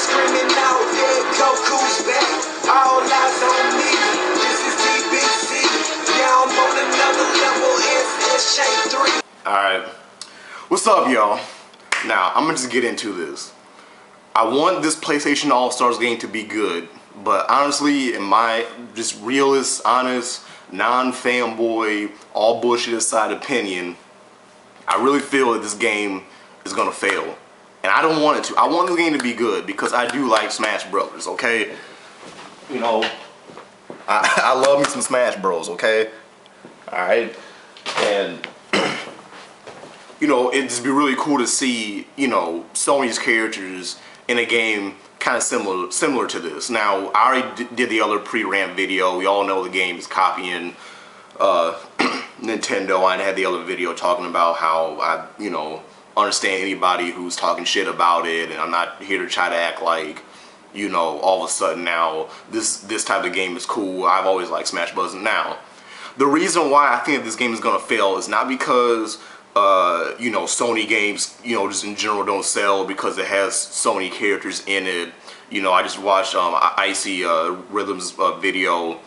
screaming out, yeah, Goku's back. All eyes on me. This is DBC. Yeah, I'm on another level. It's Shape 3. Alright. What's up, y'all? Now, I'm gonna just get into this. I want this PlayStation All-Stars game to be good, but honestly, in my just realist, honest, non-fanboy, all bullshit aside opinion, I really feel that this game is gonna fail. And I don't want it to. I want the game to be good because I do like Smash Brothers, okay? You know, I love me some Smash Bros, okay? Alright? And you know, it'd just be really cool to see, you know, Sony's characters in a game kind of similar to this. Now, I already did the other pre-rant video. We all know the game is copying Nintendo. I had the other video talking about how I, you know, understand anybody who's talking shit about it, and I'm not here to try to act like, you know, all of a sudden now this type of game is cool. I've always liked Smash Bros. Now, the reason why I think this game is gonna fail is not because you know, Sony games, you know, just in general don't sell because it has Sony characters in it. You know, I just watched Icy Rhythm's video,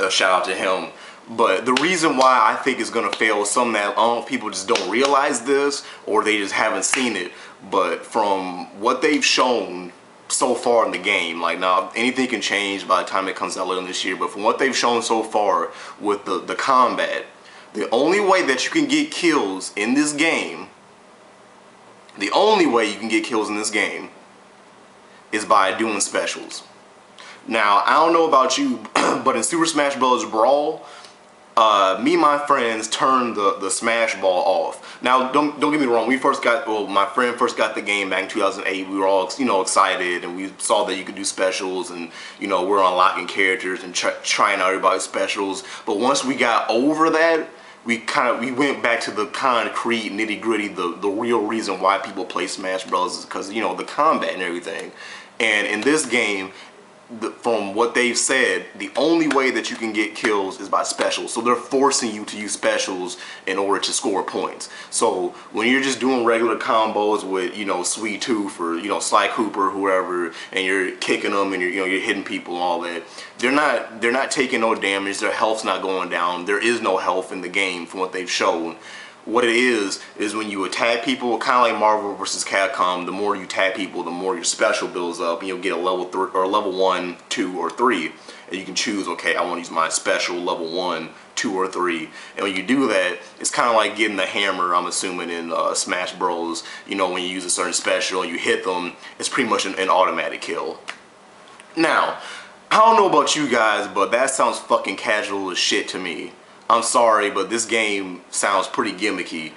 shout out to him. But the reason why I think it's gonna fail is something that people just don't realize this, or they just haven't seen it. But from what they've shown so far in the game, like, now anything can change by the time it comes out later this year, but from what they've shown so far with the combat, the only way that you can get kills in this game, is by doing specials. Now, I don't know about you, but in Super Smash Bros. Brawl, me and my friends turned the Smash Ball off. Now, don't get me wrong. My friend first got the game back in 2008. We were all, you know, excited, and we saw that you could do specials, and, you know, we're unlocking characters and trying out everybody's specials. But once we got over that, we went back to the concrete, nitty-gritty, the real reason why people play Smash Bros. Is because, you know, the combat and everything. And in this game, from what they've said, the only way that you can get kills is by specials. So they're forcing you to use specials in order to score points. So when you're just doing regular combos with, you know, Sweet Tooth or, you know, Sly Cooper, whoever, and you're kicking them and you're hitting people and all that, they're not taking no damage. Their health's not going down. There is no health in the game from what they've shown. What it is when you attack people, kind of like Marvel vs. Capcom, the more you attack people, the more your special builds up, and you'll get a level 1, 2, or 3. And you can choose, okay, I want to use my special level 1, 2, or 3. And when you do that, it's kind of like getting the hammer, I'm assuming, in Smash Bros. You know, when you use a certain special and you hit them, it's pretty much an automatic kill. Now, I don't know about you guys, but that sounds fucking casual as shit to me. I'm sorry, but this game sounds pretty gimmicky.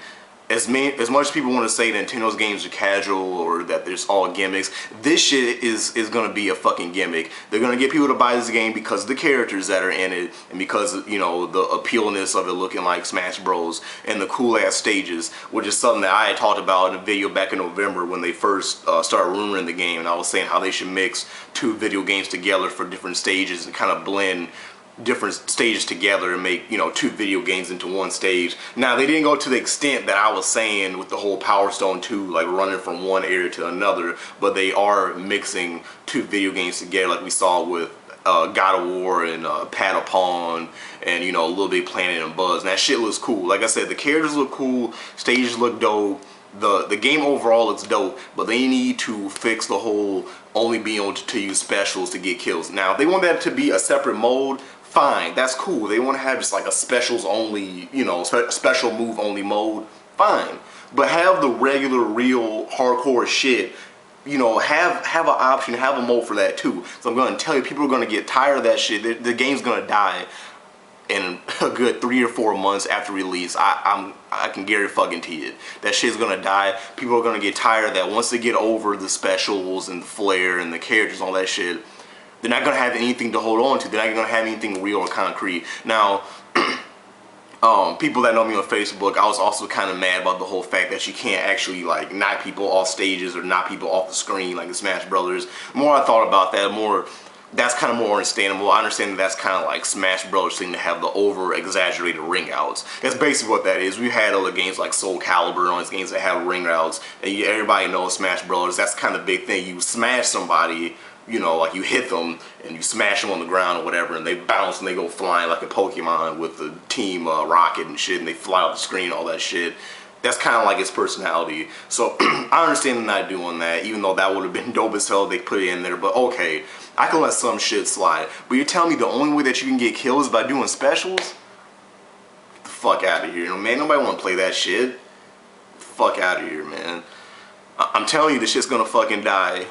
As much as people want to say Nintendo's games are casual or that there's all gimmicks, this shit is gonna be a fucking gimmick. They're gonna get people to buy this game because of the characters that are in it, and because, you know, the appealness of it looking like Smash Bros. And the cool ass stages, which is something that I had talked about in a video back in November when they first started rumoring the game, and I was saying how they should mix two video games together for different stages and kind of blend different stages together and make, you know, two video games into one stage. Now, they didn't go to the extent that I was saying with the whole Power Stone 2, like running from one area to another, but they are mixing two video games together, like we saw with God of War and Patapon and, you know, Little Big Planet and Buzz. And that shit looks cool. Like I said, the characters look cool, stages look dope. The game overall looks dope, but they need to fix the whole only being able to use specials to get kills. Now, if they want that to be a separate mode, fine, that's cool. They want to have just like a specials only, you know, special move only mode, fine. But have the regular, real, hardcore shit, you know, have an option, have a mode for that too. So I'm going to tell you, people are going to get tired of that shit. The game's going to die in a good 3 or 4 months after release. I can guarantee it. That shit's gonna die. People are gonna get tired of that. Once they get over the specials and the flair and the characters and all that shit, they're not gonna have anything to hold on to. They're not gonna have anything real or concrete. Now, people that know me on Facebook, I was also kind of mad about the whole fact that you can't actually like knock people off stages or knock people off the screen like in Smash Brothers. The more I thought about that, the more that's kind of more understandable. I understand that that's kind of like Smash Bros. Thing to have the over-exaggerated ring outs. That's basically what that is. We've had other games like Soul Calibur and all these games that have ring outs, and everybody knows Smash Bros. That's kind of the big thing. You smash somebody, you know, like you hit them and you smash them on the ground or whatever, and they bounce and they go flying like a Pokemon with the Team Rocket and shit, and they fly off the screen, all that shit. That's kind of like its personality. So I understand them not doing that, even though that would have been dope as hell if they put it in there. But okay, I can let some shit slide. But you're telling me the only way that you can get kills is by doing specials? Get the fuck out of here, you know, man. Nobody want to play that shit. Fuck out of here, man. I'm telling you, this shit's gonna fucking die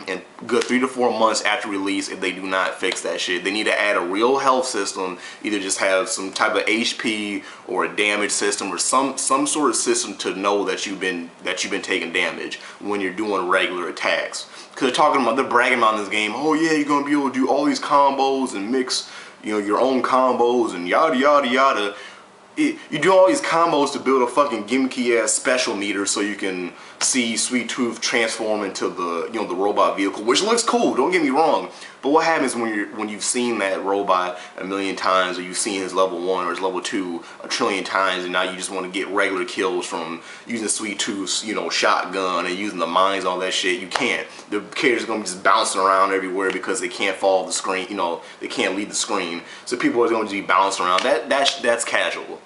in good 3 to 4 months after release if they do not fix that shit. They need to add a real health system, either just have some type of HP or a damage system or some sort of system to know that you've been taking damage when you're doing regular attacks. Because they're bragging about this game, oh yeah, you're gonna be able to do all these combos and mix, you know, your own combos and yada yada yada. You do all these combos to build a fucking gimmicky ass special meter so you can see Sweet Tooth transform into the, you know, the robot vehicle, which looks cool, don't get me wrong. But what happens when you've seen that robot a million times, or you've seen his level 1 or his level 2 a trillion times, and now you just want to get regular kills from using Sweet Tooth's, you know, shotgun and using the mines, all that shit? You can't. The characters are gonna be just bouncing around everywhere because they can't follow the screen. You know, they can't lead the screen, so people are going to be bouncing around. That's casual.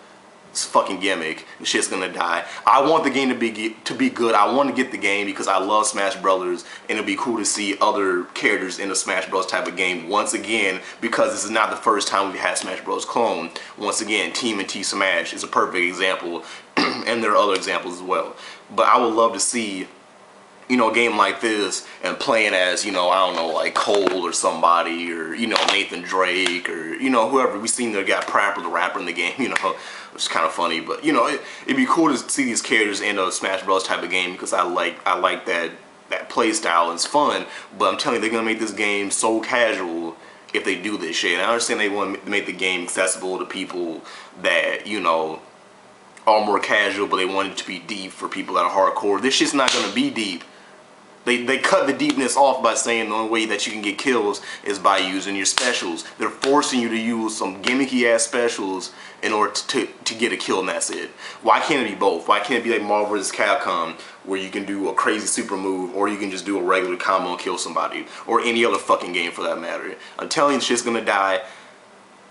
It's a fucking gimmick. The shit's gonna die. I want the game to be good. I want to get the game because I love Smash Brothers, and it'd be cool to see other characters in a Smash Bros type of game once again, because this is not the first time we've had Smash Bros clone. Once again, Team and T Smash is a perfect example, and there are other examples as well. But I would love to see, you know, a game like this and playing as, you know, I don't know, like Cole or somebody, or, you know, Nathan Drake, or, you know, whoever. We seen the guy Prapper the rapper in the game, you know, which is kind of funny. But, you know, it'd be cool to see these characters in a Smash Bros type of game, because I like that play style. It's fun. But I'm telling you, they're gonna make this game so casual if they do this shit. And I understand they want to make the game accessible to people that, you know, are more casual, but they want it to be deep for people that are hardcore. This shit's not gonna be deep. They cut the deepness off by saying the only way that you can get kills is by using your specials. They're forcing you to use some gimmicky ass specials in order to get a kill, and that's it. Why can't it be both? Why can't it be like Marvel vs. Capcom, where you can do a crazy super move, or you can just do a regular combo and kill somebody, or any other fucking game for that matter? I'm telling you, shit's gonna die.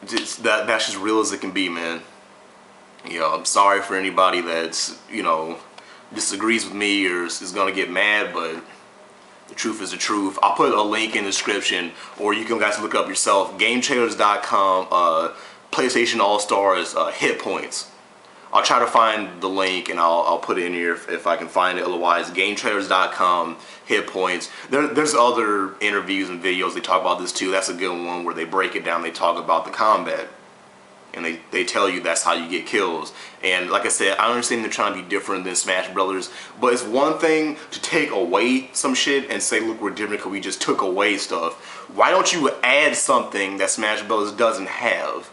That's just real as it can be, man. You know, I'm sorry for anybody that's, you know, disagrees with me or is gonna get mad, but the truth is the truth. I'll put a link in the description, or you can guys look up yourself. GameTrailers.com, PlayStation All Stars hit points. I'll try to find the link and I'll put it in here if I can find it. Otherwise, GameTrailers.com hit points. There's other interviews and videos they talk about this too. That's a good one where they break it down. They talk about the combat. And they tell you that's how you get kills. And like I said, I understand they're trying to be different than Smash Brothers, but it's one thing to take away some shit and say, look, we're different because we just took away stuff. Why don't you add something that Smash Brothers doesn't have?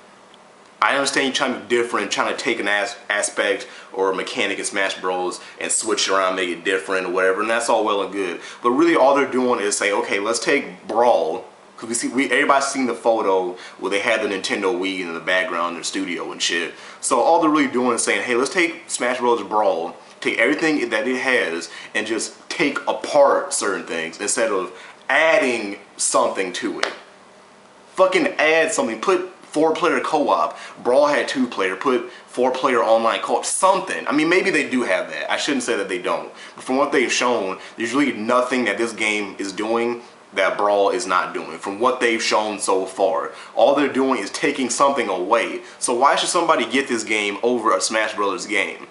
I understand you're trying to be different, trying to take an aspect or a mechanic in Smash Bros. And switch it around, make it different or whatever, and that's all well and good. But really all they're doing is say, okay, let's take Brawl. Because everybody's seen the photo where they had the Nintendo Wii in the background in their studio and shit. So all they're really doing is saying, hey, let's take Smash Bros. Brawl, take everything that it has, and just take apart certain things instead of adding something to it. Fucking add something. Put 4-player co-op. Brawl had 2-player. Put 4-player online co-op. Something. I mean, maybe they do have that. I shouldn't say that they don't. But from what they've shown, there's really nothing that this game is doing that Brawl is not doing, from what they've shown so far. All they're doing is taking something away. So why should somebody get this game over a Smash Brothers game?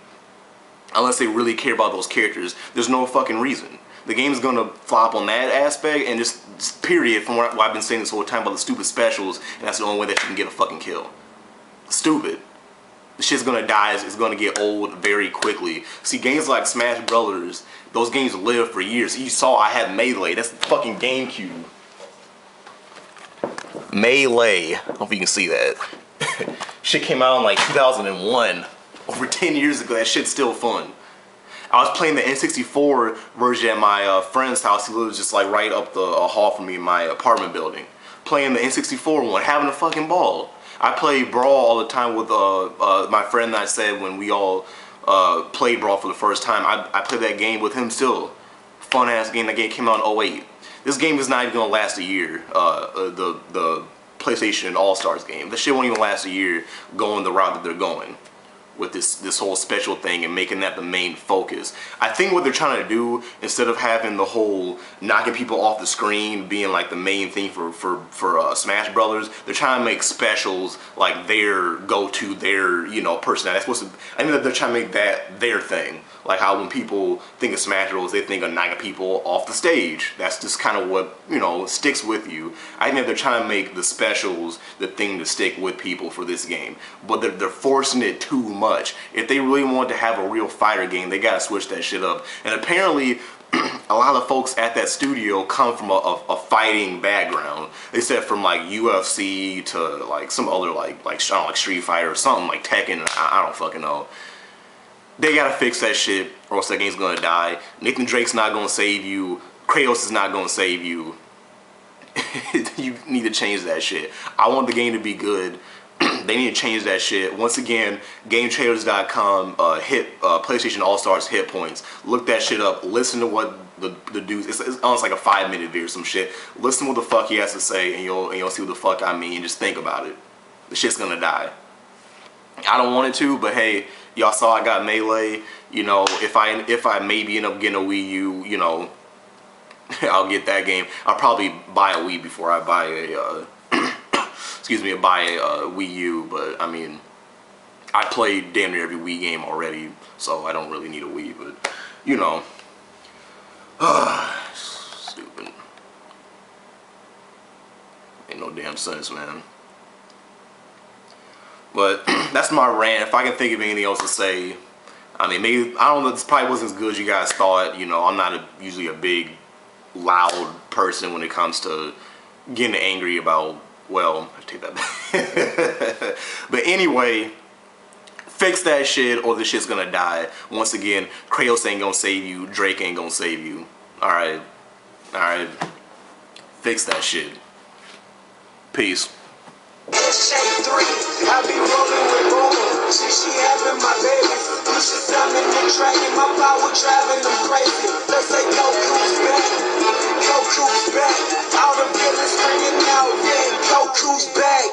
Unless they really care about those characters, there's no fucking reason. The game's gonna flop on that aspect, and just period, from what I've been saying this whole time about the stupid specials, and that's the only way that you can get a fucking kill. Stupid. The shit's gonna die, it's gonna get old very quickly. See, games like Smash Brothers, those games live for years. You saw I had Melee, that's the fucking GameCube. Melee, I don't know if you can see that. Shit came out in like 2001, over 10 years ago. That shit's still fun. I was playing the N64 version at my friend's house. He lives just like right up the hall from me in my apartment building. playing the N64 one, having a fucking ball. I play Brawl all the time with my friend that I said when we all played Brawl for the first time. I played that game with him still. Fun ass game. That game came out in '08. This game is not even gonna last a year. The PlayStation All-Stars game. This shit won't even last a year going the route that they're going with this whole special thing and making that the main focus. I think what they're trying to do, instead of having the whole knocking people off the screen being like the main thing for Smash Brothers, they're trying to make specials like their go-to, their, you know, person. That's supposed to, I mean, they're trying to make that their thing. Like how when people think of Smash Bros, they think of knocking people off the stage. That's just kind of what, you know, sticks with you. I think they're trying to make the specials the thing to stick with people for this game. But they're forcing it too much. If they really want to have a real fighter game, they gotta switch that shit up. And apparently, a lot of folks at that studio come from a fighting background. They said from like UFC to like some other like I don't know, like Street Fighter or something, like Tekken. I don't fucking know. They gotta fix that shit or else that game's gonna die. Nathan Drake's not gonna save you. Kratos is not gonna save you. You need to change that shit. I want the game to be good. They need to change that shit. Once again, GameTrailers.com, hit PlayStation All-Stars hit points. Look that shit up. Listen to what the dude. It's almost like a 5-minute video or some shit. Listen to what the fuck he has to say, and you'll see what the fuck I mean. Just think about it. The shit's gonna die. I don't want it to, but hey, y'all saw I got Melee. You know, if I maybe end up getting a Wii U, you know, I'll get that game. I'll probably buy a Wii before I buy a excuse me, buy a Wii U. But I mean, I played damn near every Wii game already, so I don't really need a Wii. But you know, stupid. Ain't no damn sense, man. But that's my rant. If I can think of anything else to say, I mean, maybe, I don't know, this probably wasn't as good as you guys thought. You know, I'm not usually a big, loud person when it comes to getting angry about, well, I take that back. But anyway, fix that shit or this shit's gonna die. Once again, Kratos ain't gonna save you, Drake ain't gonna save you. Alright. Alright. Fix that shit. Peace. Shade 3, I be rolling with Roller. She having my babies. You should summon the dragon. My power driving them crazy. They say Goku's back. Goku's back. All the villains screaming out, yeah, Goku's back.